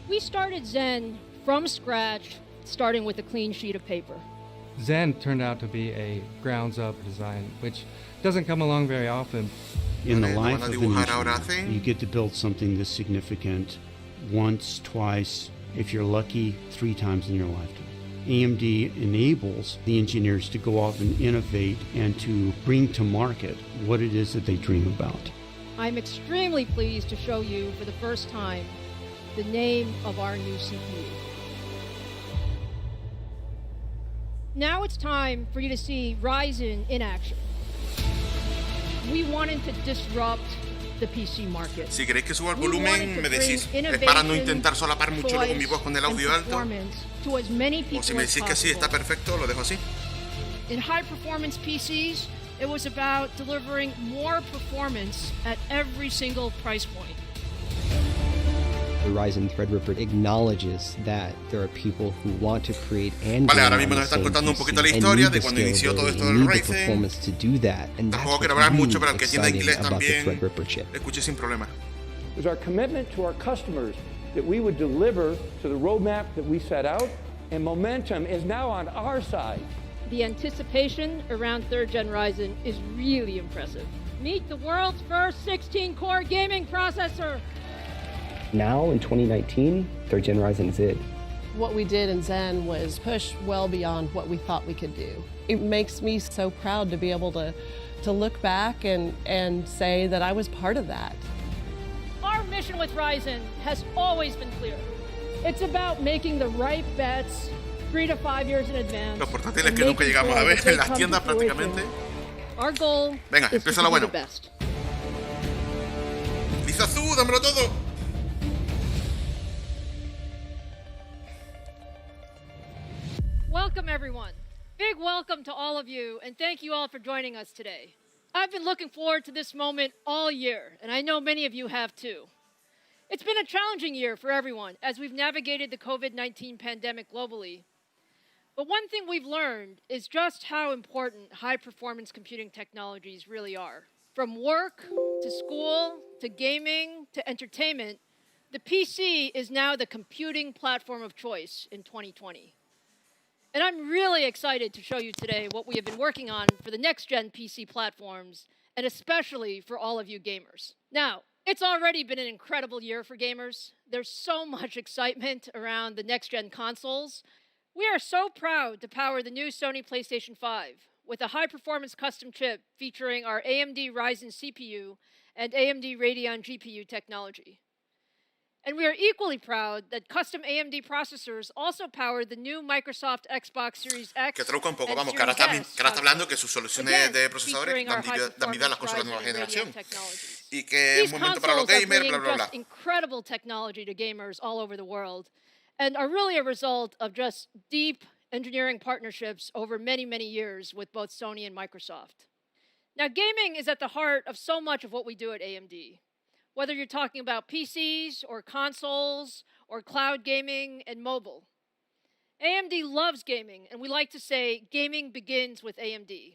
We started Zen from scratch, starting with a clean sheet of paper. Zen turned out to be a grounds-up design, which doesn't come along very often. In the life of an engineer, you get to build something this significant once, twice, if you're lucky, 3 times in your lifetime. AMD enables the engineers to go off and innovate and to bring to market what it is that they dream about. I'm extremely pleased to show you for the first time the name of our new CPU. Now it's time for you to see Ryzen in action. We wanted to disrupt the PC market. Si queréis que suba el volumen, me decís. Es para no intentar solapar mucho luego mi voz con el audio alto. O si me decís que sí, está perfecto, lo dejo así. In high performance PCs, it was about delivering more performance at every single price point. The Ryzen Threadripper acknowledges that there are people who want to create and vale, ahora mismo nos están contando un poquito la historia de cuando inició todo esto del Ryzen. Tampoco quiero hablar mucho, pero el que entienda inglés también escuche sin problema. It was our commitment to our customers that we would deliver to the roadmap that we set out, and momentum is now on our side. The anticipation around 3rd Gen Ryzen is really impressive. Meet the world's first 16-core gaming processor. Now, in 2019, 3rd Gen Ryzen is it. What we did in Zen was push well beyond what we thought we could do. It makes me so proud to be able to look back and say that I was part of that. Our mission with Ryzen has always been clear. It's about making the right bets 3 to 5 years in advance. Los portátiles que nunca llegamos a ver en las tiendas prácticamente. Our goal Venga, is empieza to lo be bueno. the best. Lizazú, dámelo todo. Welcome, everyone. Big welcome to all of you, and thank you all for joining us today. I've been looking forward to this moment all year, and I know many of you have too. It's been a challenging year for everyone as we've navigated the COVID-19 pandemic globally. But one thing we've learned is just how important high-performance computing technologies really are. From work to school to gaming to entertainment, the PC is now the computing platform of choice in 2020. And I'm really excited to show you today what we have been working on for the next-gen PC platforms, and especially for all of you gamers. Now, it's already been an incredible year for gamers. There's so much excitement around the next-gen consoles. We are so proud to power the new Sony PlayStation 5 with a high-performance custom chip featuring our Amd Ryzen CPU and Amd Radeon GPU technology. And we are equally proud that custom AMD processors also power the new Microsoft Xbox Series X. Que traduzca un poco, vamos, que ahora está hablando que sus soluciones de procesadores dan vida a las consolas de nueva generación. Y que es un momento para los gamers, bla, bla, bla. Incredible technology to gamers all over the world, and are really a result of just deep engineering partnerships over many, many years with both Sony and Microsoft. Now, gaming is at the heart of so much of what we do at AMD. Whether you're talking about PCs or consoles or cloud gaming and mobile. AMD loves gaming, and we like to say gaming begins with AMD.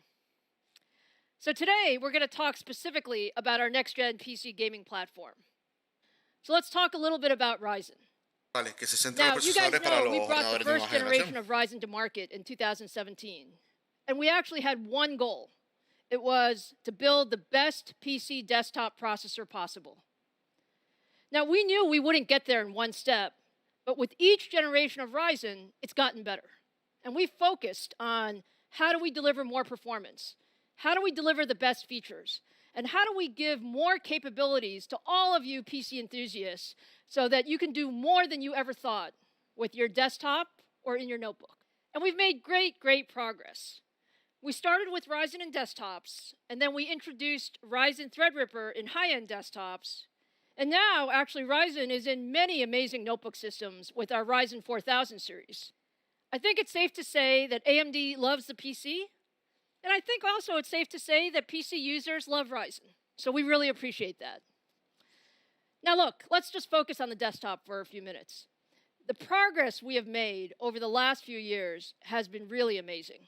So today, we're going to talk specifically about our next-gen PC gaming platform. So let's talk a little bit about Ryzen. Vale, que se centra Now, los you guys procesadores para know los we brought the ordenadores de nueva first generation generación. of Ryzen to market in 2017. And we actually had one goal. It was to build the best PC desktop processor possible. Now, we knew we wouldn't get there in one step, but with each generation of Ryzen, it's gotten better. And we focused on how do we deliver more performance? How do we deliver the best features? And how do we give more capabilities to all of you PC enthusiasts so that you can do more than you ever thought with your desktop or in your notebook? And we've made great, great progress. We started with Ryzen in desktops, and then we introduced Ryzen Threadripper in high-end desktops. And now, actually, Ryzen is in many amazing notebook systems with our Ryzen 4000 series. I think it's safe to say that AMD loves the PC, and I think also it's safe to say that PC users love Ryzen. So we really appreciate that. Now look, let's just focus on the desktop for a few minutes. The progress we have made over the last few years has been really amazing.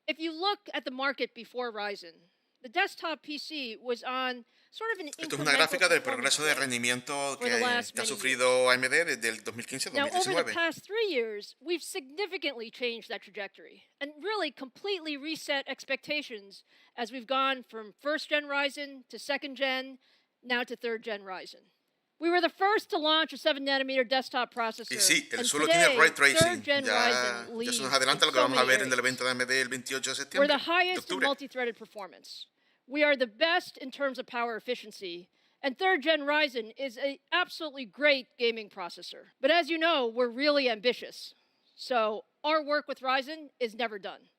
If you look at the market before Ryzen, the desktop PC was on sort of an Esto es una gráfica del progreso de rendimiento que ha sufrido AMD desde el 2015 a 2019. Now, over the past 3 years, we've significantly changed that trajectory and really completely reset expectations as we've gone from 1st Gen Ryzen to 2nd Gen, now to 3rd Gen Ryzen. We were the first to launch a 7nm desktop processor. Y sí, el suelo tiene ray tracing. Ya se nos adelanta lo que vamos a ver en el evento de AMD el 28 de septiembre. We're the highest in multi-threaded performance. We are the best in terms of power efficiency. And 3rd Gen Ryzen is an absolutely great gaming processor. But as you know, we're really ambitious. So our work with Ryzen is never done.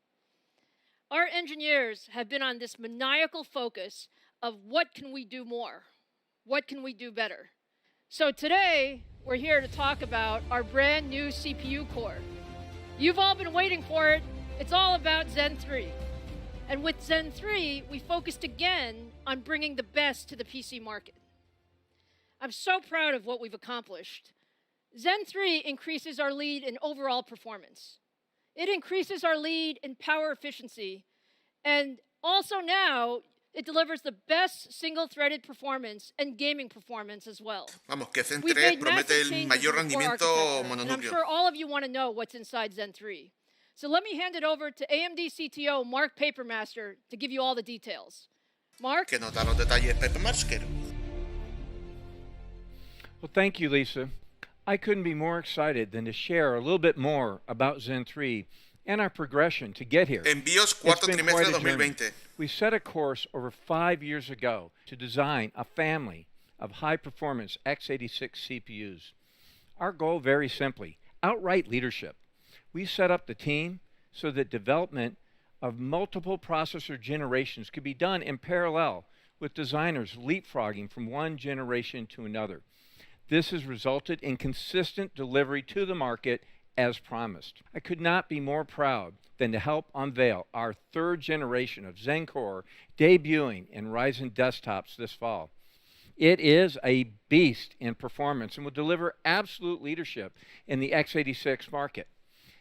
Our engineers have been on this maniacal focus of what can we do more? What can we do better? So today, we're here to talk about our brand new CPU core. You've all been waiting for it. It's all about Zen 3. And with Zen 3, we focused again on bringing the best to the PC market. I'm so proud of what we've accomplished. Zen 3 increases our lead in overall performance. It increases our lead in power efficiency. And also now, it delivers the best single-threaded performance and gaming performance as well. Vamos, que Zen 3 promete el mayor rendimiento mononúcleo. I'm sure all of you want to know what's inside Zen 3. So let me hand it over to AMD CTO Mark Papermaster to give you all the details. Mark? Que nos da los detalles Papermaster. Well, thank you, Lisa. I couldn't be more excited than to share a little bit more about Zen 3 and our progression to get here. Envíos cuarto trimestre de 2020. We set a course over 5 years ago to design a family of high-performance x86 CPUs. Our goal, very simply, outright leadership. We set up the team so that development of multiple processor generations could be done in parallel, with designers leapfrogging from one generation to another. This has resulted in consistent delivery to the market as promised. I could not be more proud than to help unveil our 3rd generation of Zen Core debuting in Ryzen desktops this fall. It is a beast in performance and will deliver absolute leadership in the x86 market.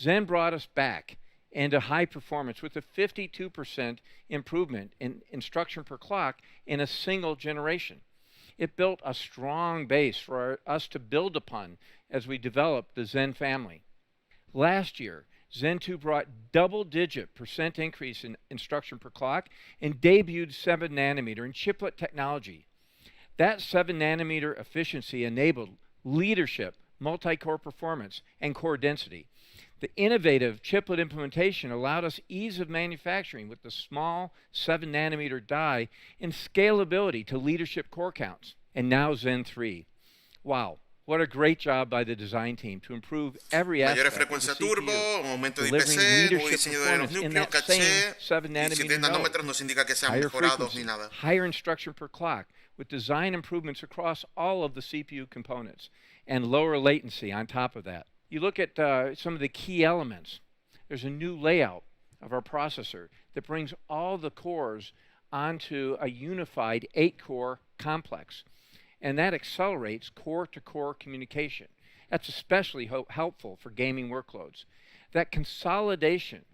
Zen brought us back into high performance with a 52% improvement in instruction per clock in a single generation. It built a strong base for us to build upon as we developed the Zen family. Last year, Zen 2 brought double-digit % increase in instruction per clock and debuted 7nm in chiplet technology. That 7nm efficiency enabled leadership, multi-core performance, and core density. The innovative chiplet implementation allowed us ease of manufacturing with the small 7nm die and scalability to leadership core counts. And now Zen 3. Wow. What a great job by the design team to improve every aspect of the CPU, delivering leadership performance in that same 7nm node. Higher instruction per clock with design improvements across all of the CPU components and lower latency on top of that. You look at some of the key elements. There's a new layout of our processor that brings all the cores onto a unified 8-core complex. And that accelerates core-to-core communication. That's especially helpful for gaming workloads. That consolidation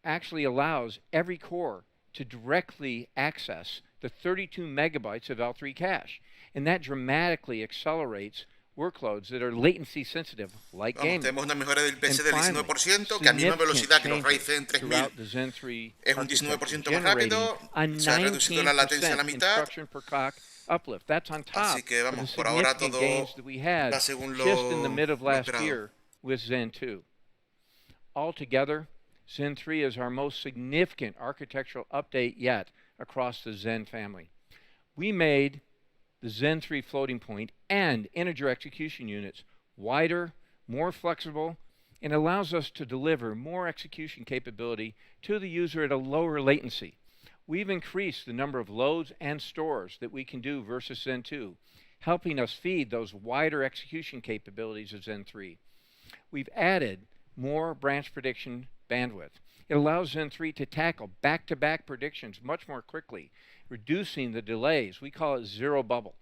actually allows every core to directly access the 32 megabytes of L3 cache. And that dramatically accelerates workloads that are latency sensitive, like gaming. Tenemos una mejora del PC del 19%, que a misma velocidad que los Ryzen 3000 es un 19% más rápido, se ha reducido la latencia a la mitad. Uplift. That's on top Así que vamos, of the por ahora significant todo gains that we had va según just in the mid of last esperado. year with Zen 2. Altogether, Zen 3 is our most significant architectural update yet across the Zen family. We made the Zen 3 floating point and integer execution units wider, more flexible, and allows us to deliver more execution capability to the user at a lower latency. We've increased the number of loads and stores that we can do versus Zen 2, helping us feed those wider execution capabilities of Zen 3. We've added more branch prediction bandwidth. It allows Zen 3 to tackle back-to-back predictions much more quickly, reducing the delays. We call it zero bubble.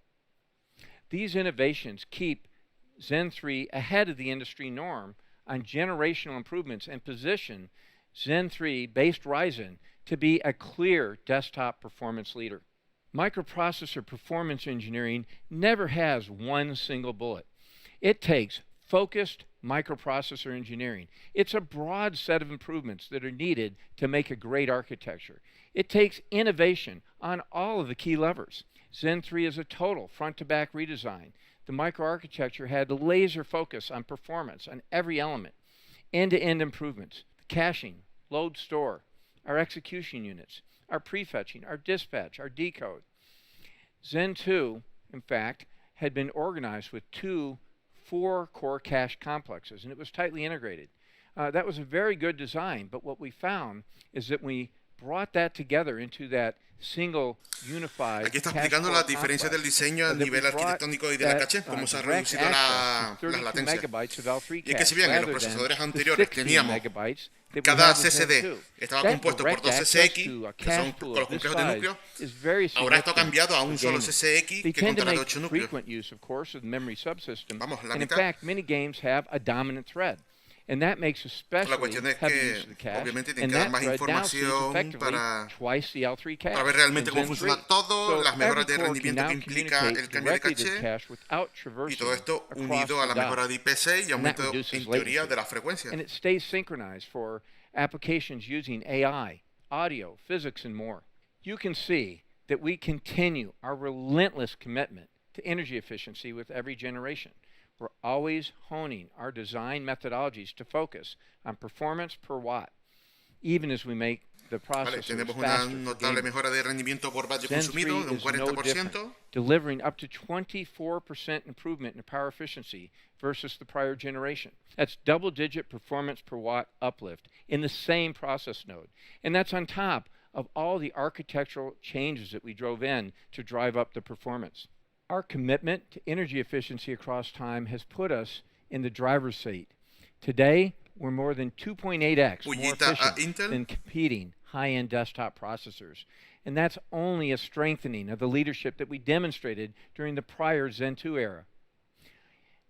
These innovations keep Zen 3 ahead of the industry norm on generational improvements and position Zen 3 based Ryzen to be a clear desktop performance leader. Microprocessor performance engineering never has one single bullet. It takes focused microprocessor engineering. It's a broad set of improvements that are needed to make a great architecture. It takes innovation on all of the key levers. Zen 3 is a total front-to-back redesign. The microarchitecture had laser focus on performance on every element. End-to-end improvements, caching, load store, our execution units, our prefetching, our dispatch, our decode. Zen 2, in fact, had been organized with 2 4-core cache complexes, and it was tightly integrated. That was a very good design, but what we found is that we brought that together into that single unified. Aquí está explicando las diferencias del diseño a nivel arquitectónico y de la caché, cómo se ha reducido las latencias. Y es que si bien en los procesadores anteriores teníamos cada CCD estaba compuesto por 2 CCX, que son con los complejos de núcleo, ahora esto ha cambiado a un solo CCX que contará de 8 núcleos. Vamos, la mitad. And that makes especially heavy use of the cache, and that now effectively twice the L3 cache. Para ver realmente cómo funciona todo, las mejoras de rendimiento que implica el cambio de caché, y todo esto unido a la mejora de IPC y aumento en teoría de la frecuencia. And it stays synchronized for applications using AI, audio, physics, and more. You can see that we continue our relentless commitment to energy efficiency with every generation. We're always honing our design methodologies to focus on performance per watt, even as we make the processors tenemos una notable mejora de rendimiento por vatio consumido de un 40%. Delivering up to 24% improvement in power efficiency versus the prior generation. That's double-digit performance per watt uplift in the same process node. And that's on top of all the architectural changes that we drove in to drive up the performance. Our commitment to energy efficiency across time has put us in the driver's seat. Today, we're more than 2.8x more efficient than competing high-end desktop processors. And that's only a strengthening of the leadership that we demonstrated during the prior Zen 2 era.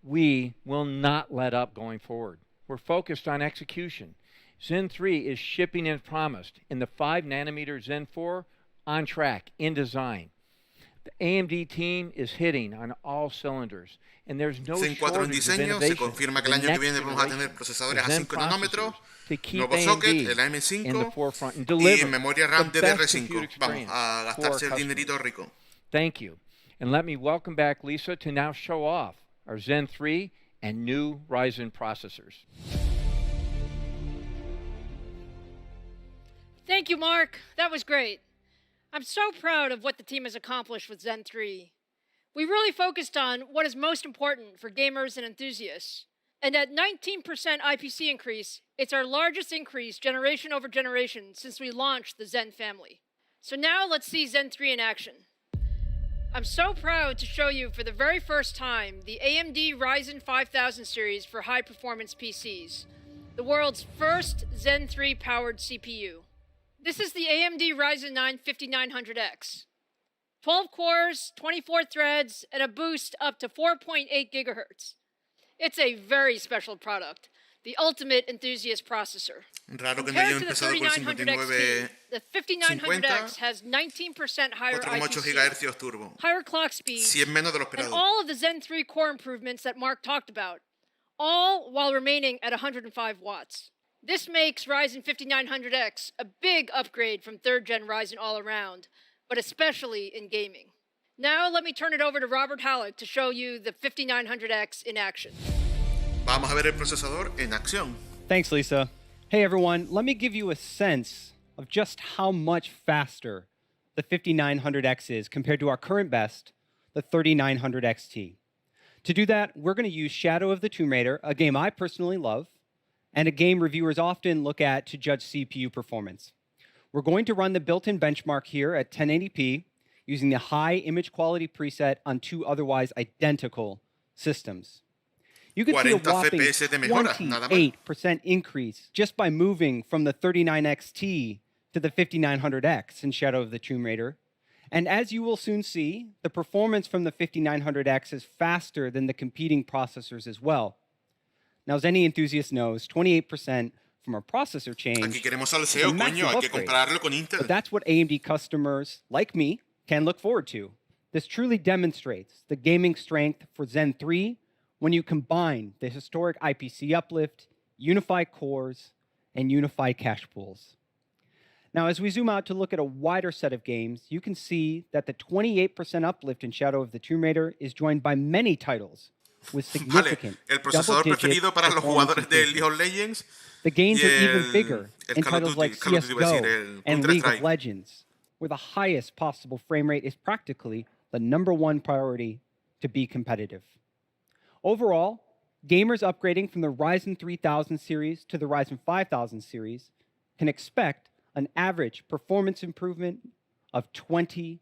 We will not let up going forward. We're focused on execution. Zen 3 is shipping as promised, in the 5-nanometer Zen 4 on track, in design. The AMD team is hitting on all cylinders, and there's no shortage of innovation. Se confirma que el año que viene vamos a tener procesadores a 5 nanómetros, nuevo socket, el AM5 y memoria RAM DDR5. Vamos a gastarse el dinerito rico. Thank you, and let me welcome back Lisa to now show off our Zen 3 and new Ryzen processors. Thank you, Mark. That was great. I'm so proud of what the team has accomplished with Zen 3. We really focused on what is most important for gamers and enthusiasts. And at 19% IPC increase, it's our largest increase generation over generation since we launched the Zen family. So now let's see Zen 3 in action. I'm so proud to show you for the very first time the AMD Ryzen 5000 series for high-performance PCs, the world's first Zen 3 powered CPU. This is the AMD Ryzen 9 5900X. 12 cores, 24 threads, and a boost up to 4.8 gigahertz. It's a very special product, the ultimate enthusiast processor. Raro que no haya empezado con 5900XT, the 5900X has 19% higher IPC, turbo, higher clock speed, and all of the Zen 3 core improvements that Mark talked about, all while remaining at 105 watts. This makes Ryzen 5900X a big upgrade from 3rd gen Ryzen all around, but especially in gaming. Now let me turn it over to Robert Halleck to show you the 5900X in action. Vamos a ver el procesador en acción. Thanks, Lisa. Hey everyone, let me give you a sense of just how much faster the 5900X is compared to our current best, the 3900 XT. To do that, we're going to use Shadow of the Tomb Raider, a game I personally love, and a game reviewers often look at to judge CPU performance. We're going to run the built-in benchmark here at 1080p using the high image quality preset on 2 otherwise identical systems. You can see a whopping 28% increase just by moving from the 39XT to the 5900X in Shadow of the Tomb Raider. And as you will soon see, the performance from the 5900X is faster than the competing processors as well. Now, as any enthusiast knows, 28% from a processor change. Aquí queremos al It's a CEO, massive coño, hay que upgrade. compararlo con Intel. But that's what AMD customers like me can look forward to. This truly demonstrates the gaming strength for Zen 3 when you combine the historic IPC uplift, unified cores, and unified cache pools. Now, as we zoom out to look at a wider set of games, you can see that the 28% uplift in Shadow of the Tomb Raider is joined by many titles with Vale, significant el procesador double-digit preferido para los performance jugadores de increases. League of Legends The gains y are even bigger el in Call of titles Duty, like Call of Duty, iba a CSGO decir, el and League of Counter-Strike. Legends, where the highest possible frame rate is practically the #1 priority to be competitive. Overall, gamers upgrading from the Ryzen 3000 series to the Ryzen 5000 series can expect an average performance improvement of 26%.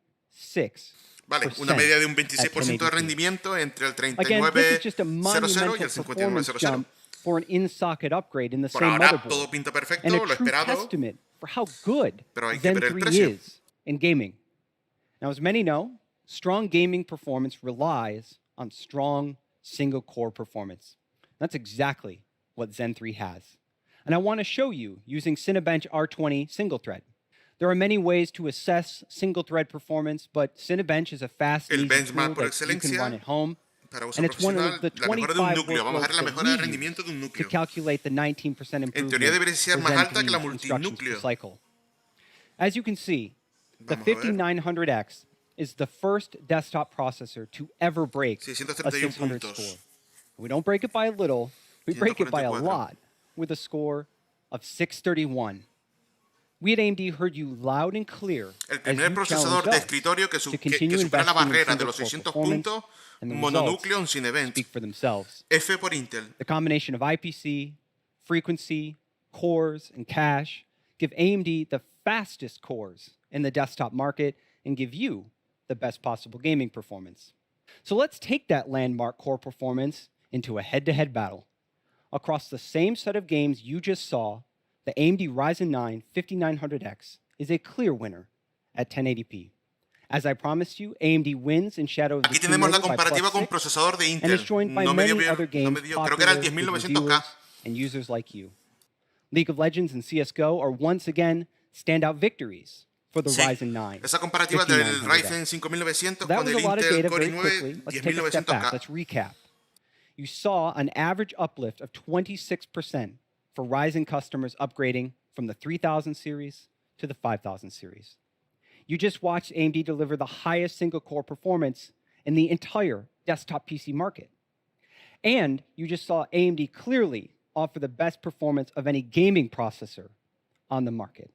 Vale, una media de un 26% de rendimiento entre el Again, this is just a 3900 y monumental el performance 5900. jump for an in-socket upgrade in the Por same ahora motherboard, todo pinta perfecto, and a lo true esperado, testament for how good pero hay que Zen ver el 3 precio. is in gaming. Now, as many know, strong gaming performance relies on strong single-core performance. That's exactly what Zen 3 has. And I want to show you using Cinebench R20 single-thread. There are many ways to assess single-thread performance, but Cinebench is a fast and El easy tool benchmark por that you can excelencia run at home. para uso And it's one profesional, of the la mejora de un 25 núcleo. Vamos a ver la workloads mejora de that we rendimiento de un use to núcleo. calculate the 19% En teoría improvement debería ser for más Zen alta que la 3's instructions per multinúcleo. cycle. As you can see, the Vamos a ver. 5900X is the first desktop processor to ever break a 631 600 puntos. score. We don't break it by a little, we break it by a 144. lot with a score of 631. We at AMD heard you loud and clear El as primer you procesador challenged de us escritorio que to supera continue la investing in barrera de los single-core 600 performance, puntos, and the mononúcleo en results Cinebench. speak for themselves. F por Intel. The combination of IPC, frequency, cores, and cache give AMD the fastest cores in the desktop market and give you the best possible gaming performance. So let's take that landmark core performance into a head-to-head battle. Across the same set of games you just saw, the AMD Ryzen 9 5900X is a clear winner at 1080p. As I promised you, AMD wins in Shadow of the Aquí Tomb tenemos la Raider by comparativa con +6, procesador de and is Intel. joined by No me many dio, other games creo que era el popular with 10900K. reviewers and users like you. League of Legends and CSGO are once again standout victories for the Sí, Ryzen 9. esa comparativa del 5900X. Ryzen 5900 That con was el a lot of Intel data Core very i9 quickly. Let's take a step back. 10900K. Let's recap. You saw an average uplift of 26% for Ryzen customers upgrading from the 3000 series to the 5000 series. You just watched AMD deliver the highest single-core performance in the entire desktop PC market. And you just saw AMD clearly offer the best performance of any gaming processor on the market.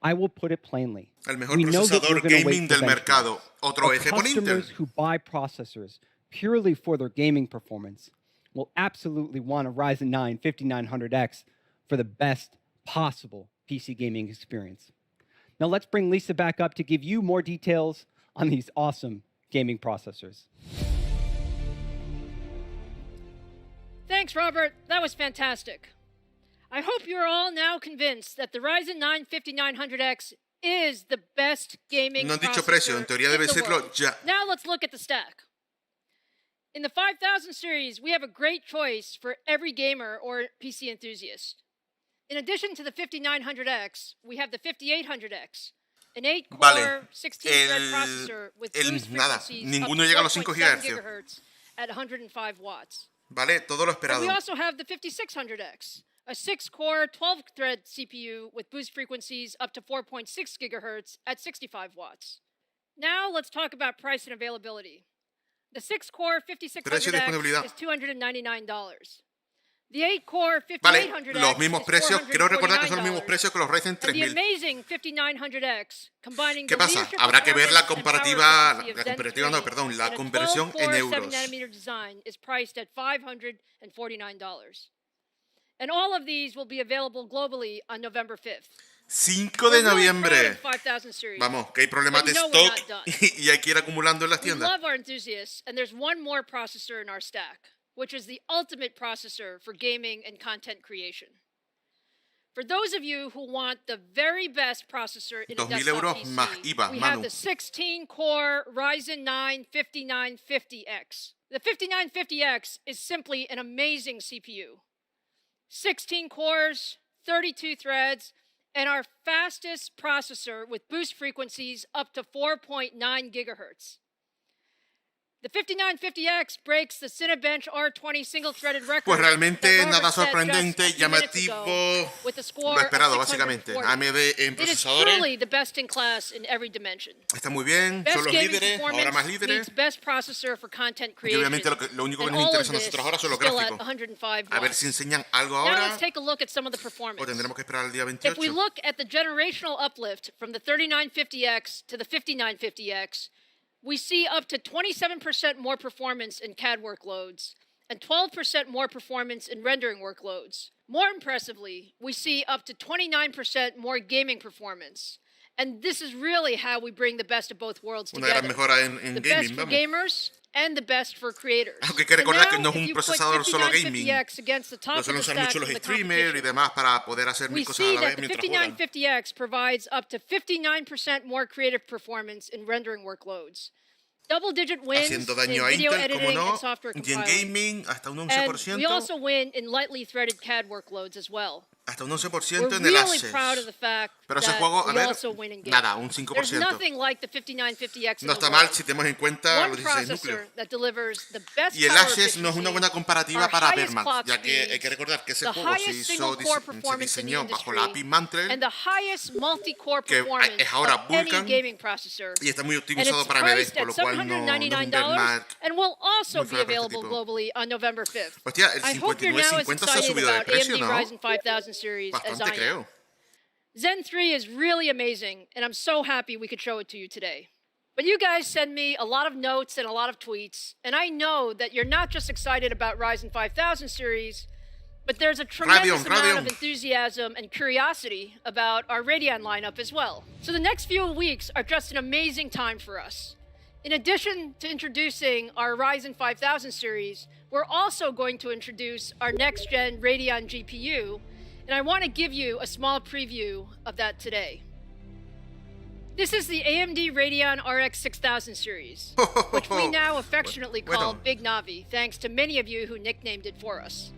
I will put it plainly. El mejor We know that we're procesador going to gaming wait for del mercado. benchmarks. Otro But F por Intel. customers who buy processors purely for their gaming performance will absolutely want a Ryzen 9 5900X for the best possible PC gaming experience. Now let's bring Lisa back up to give you more details on these awesome gaming processors. Thanks, Robert. That was fantastic. I hope you're all now convinced that the Ryzen 9 5900X is the best gaming No han dicho processor precio, en teoría debe in the decirlo world. ya. Now let's look at the stack. In the 5000 series, we have a great choice for every gamer or PC enthusiast. In addition to the 5900X, we have the 5800X, an 8-core, Vale, 16-thread processor with boost nada, frequencies ninguno up llega a to los 5 4.7 GHz. gigahertz at 105 watts. Vale, todo lo But esperado. we also have the 5600X, a 6-core, 12-thread CPU with boost frequencies up to 4.6 gigahertz at 65 watts. Now let's talk about price and availability. The 6-core Precio y 5600X disponibilidad. is $299. The 8-core Vale, 5800X los mismos is precios, creo recordar que son los $449. mismos precios que los Ryzen And the 3000. amazing 5900X, combining ¿Qué the pasa? leadership Habrá que ver la performance and comparativa, power efficiency of la Zen comparativa, no, 3 perdón, la in a conversión en 12-core, euros. 7nm design is priced at $549. And all of these will be available globally on November 5th. 5 de We're really proud noviembre. of the 5000 series. Vamos, que hay problemas de But you know we're stock not done. y hay que ir acumulando en las We tiendas. love our enthusiasts, and there's one more processor in our stack, which is the ultimate processor for gaming and content creation. For those of you who want the very best processor in a 2.000 desktop euros PC, más IVA, we Manu. have the 16-core Ryzen 9 5950X. The 5950X is simply an amazing CPU. 16 cores, 32 threads, and our fastest processor with boost frequencies up to 4.9 gigahertz. The 5950X breaks the Cinebench R20 single-threaded record. Pues realmente nada sorprendente, llamativo, lo esperado básicamente. AMD en procesadores está muy bien, son los líderes, ahora más líderes. Y obviamente lo único que nos interesa a nosotros ahora son los gráficos. A ver si enseñan algo ahora o tendremos que esperar al día 28. If we look at the generational uplift from the 3950X to the 5950X, we see up to 27% more performance in CAD workloads and 12% more performance in rendering workloads. More impressively, we see up to 29% more gaming performance. And this is really how we bring the best of both worlds together. Una gran mejora en the gaming, best for gamers and the best for creators. Aunque hay que recordar que no es un procesador solo gaming. Lo suelen usar mucho los streamers y demás para poder hacer mil cosas a la vez mientras juegan. The 5950X provides up to 59% more creative performance in rendering workloads. Double-digit wins in video editing and software compiling. Y en gaming hasta un 11%. And we also win in lightly threaded CAD workloads as well. Hasta un 11% en el Access. Pero ese juego, a ver, nada, un 5%. No está mal si tenemos en cuenta los 16 núcleos. Y el Access no es una buena comparativa para Vermax, ya que hay que recordar que ese juego se diseñó bajo la API Mantle, que es ahora Vulkan, y está muy optimizado para AMD, por lo cual no es un benchmark muy fuera para este tipo. Hostia, el 5950 se ha subido de precio, ¿no? Bastante, creo. Zen 3 is really amazing, and I'm so happy we could show it to you today. But you guys send me a lot of notes and a lot of tweets, and I know that you're not just excited about Ryzen 5000 series, but there's a tremendous amount of enthusiasm and curiosity about our Radeon lineup as well. So the next few weeks are just an amazing time for us. In addition to introducing our Ryzen 5000 series, we're also going to introduce our next-gen Radeon GPU, and I want to give you a small preview of that today. This is the AMD Radeon RX 6000 series, which we now affectionately call Big Navi, thanks to many of you who nicknamed it for us.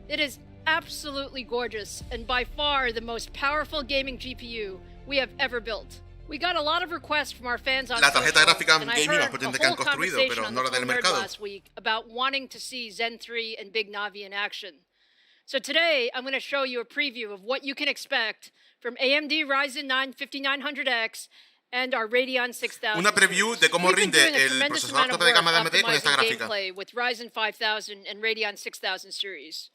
It is absolutely gorgeous and by far the most powerful gaming GPU we have ever built. We got a lot of requests from our fans on social, and I heard a whole conversation on the Twitter last week about wanting to see Zen 3 and Big Navi in action. So today, I'm going to show you a preview of what you can expect from AMD Ryzen 9 5900X and our Radeon 6000. Una preview de cómo rinde el procesador tope de gama de AMD con esta gráfica. With Ryzen 5000 and Radeon 6000 series.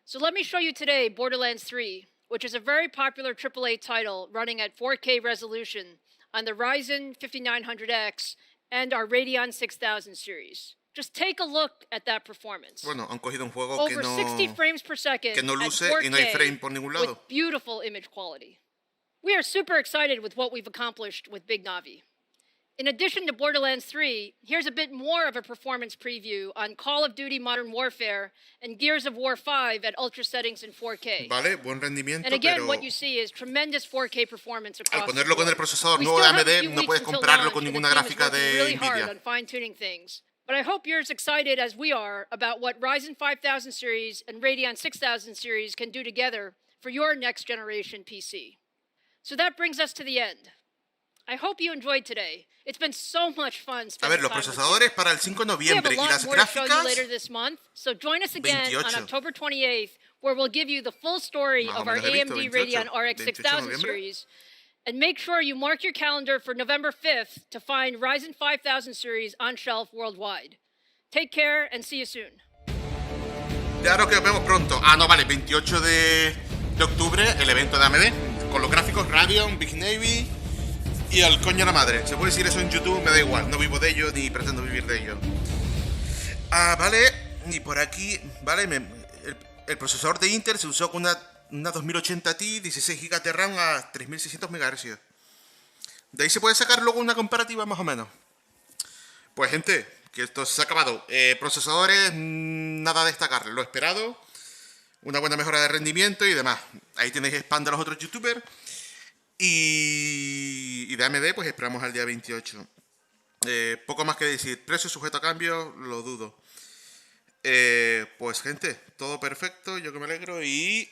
So let me show you today Borderlands 3, which is a very popular AAA title running at 4K resolution on the Ryzen 5900X and our Radeon 6000 series. Just take a look at that performance. Bueno, han cogido un juego Over 60 frames per second que no luce at 4K y no hay frame por ningún lado. With beautiful image quality. We are super excited with what we've accomplished with Big Navi. In addition to Borderlands 3, here's a bit more of a performance preview on Call of Duty Modern Warfare and Gears of War 5 at ultra settings in 4K. Vale, buen rendimiento, and again, pero what you see is tremendous 4K performance across al ponerlo con el procesador nuevo de AMD, no puedes compararlo con ninguna gráfica de Nvidia. But I hope you're as excited as we are about what Ryzen 5000 series and Radeon 6000 series can do together for your next generation PC. So that brings us to the end. I hope you enjoyed today. It's been so much fun spending los procesadores para el 5 de noviembre y las gráficas later this month, so join us again 28. on October 28th, where we'll give you the full story of our AMD Radeon RX 6000 series. And make sure you mark your calendar for November 5th to find Ryzen 5000 series on shelf worldwide. Take care and see you soon. Claro que nos vemos pronto. Ah, no, vale, 28 de octubre, el evento de AMD, con los gráficos Radeon, Big Navi y al coño a la madre. Se puede decir eso en YouTube, me da igual, no vivo de ello ni pretendo vivir de ello. Ah, vale, y por aquí, vale, el procesador de Intel se usó con una 2080 Ti, 16 GB de RAM a 3600 MHz. De ahí se puede sacar luego una comparativa más o menos. Pues gente, que esto se ha acabado. Procesadores, nada a destacar, lo esperado. Una buena mejora de rendimiento y demás. Ahí tenéis spam de los otros youtubers. Y de AMD pues esperamos al día 28. Poco más que decir. Precio sujeto a cambio, lo dudo. Pues gente, todo perfecto, yo que me alegro y...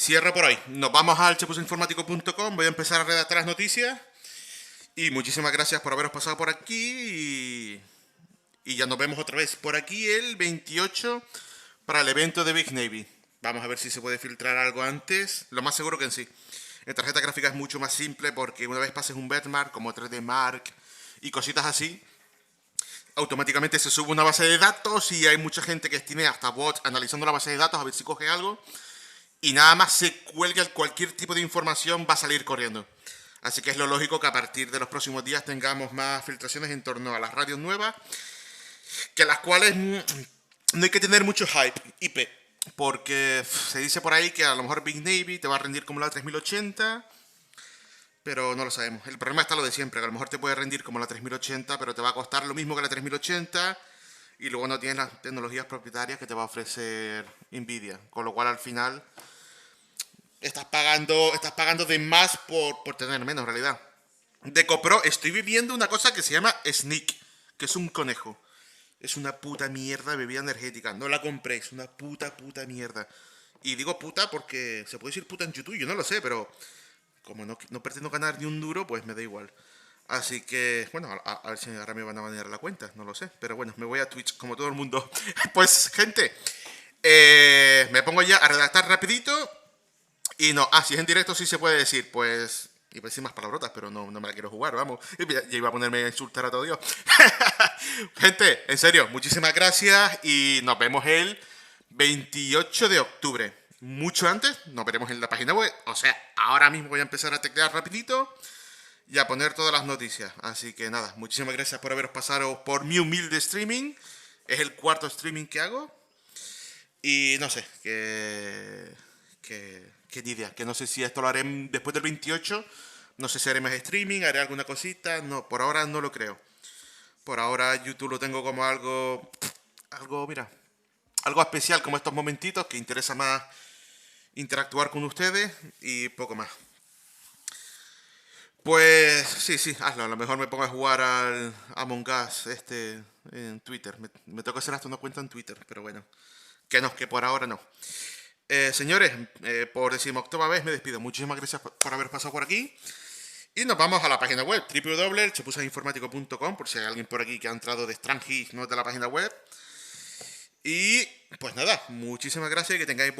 cierro por hoy. Nos vamos al chepusoinformático.com. Voy a empezar a redactar las noticias. Y muchísimas gracias por haberos pasado por aquí. Y ya nos vemos otra vez por aquí el 28 para el evento de Big Navy. Vamos a ver si se puede filtrar algo antes. Lo más seguro que en sí. En tarjeta gráfica es mucho más simple porque una vez pases un benchmark como 3D Mark y cositas así, automáticamente se sube una base de datos y hay mucha gente que tiene hasta bots analizando la base de datos a ver si coge algo. Y nada más se cuelga cualquier tipo de información va a salir corriendo. Así que es lo lógico que a partir de los próximos días tengamos más filtraciones en torno a las radios nuevas, que las cuales no hay que tener mucho hype, IP, porque se dice por ahí que a lo mejor Big Navy te va a rendir como la 3080, pero no lo sabemos. El problema está lo de siempre, que a lo mejor te puede rendir como la 3080, pero te va a costar lo mismo que la 3080 y luego no tienes las tecnologías propietarias que te va a ofrecer Nvidia, con lo cual al final estás pagando de más por tener menos en realidad. De Copro estoy viviendo una cosa que se llama Sneak, que es un conejo. Es una puta mierda de bebida energética. No la compréis, una puta mierda. Y digo puta porque se puede decir puta en YouTube, yo no lo sé, pero como no pretendo ganar ni un duro, pues me da igual. Así que, bueno, a ver si ahora me van a banear la cuenta, no lo sé. Pero bueno, me voy a Twitch como todo el mundo. Pues, gente, me pongo ya a redactar rapidito. Y no, si es en directo sí se puede decir, pues... Iba a decir más palabrotas, pero no me la quiero jugar, vamos. Ya iba a ponerme a insultar a todo Dios. Gente, en serio, muchísimas gracias y nos vemos el 28 de octubre. Mucho antes, nos veremos en la página web. O sea, ahora mismo voy a empezar a teclear rapidito y a poner todas las noticias. Así que nada, muchísimas gracias por haberos pasado por mi humilde streaming. Es el 4º streaming que hago. Y no sé, que ni idea, que no sé si esto lo haré después del 28, no sé si haré más streaming, haré alguna cosita, no, por ahora no lo creo. Por ahora YouTube lo tengo como algo, mira, algo especial como estos momentitos, que interesa más interactuar con ustedes y poco más. Pues sí, hazlo, a lo mejor me pongo a jugar al Among Us en Twitter, me toca hacer hasta una cuenta en Twitter, pero bueno, que por ahora no. Señores, por 10ª vez me despido. Muchísimas gracias por haber pasado por aquí. Y nos vamos a la página web, www.chepusoinformático.com, por si hay alguien por aquí que ha entrado de extranjis, no es de la página web. Y pues nada, muchísimas gracias y que tengáis buen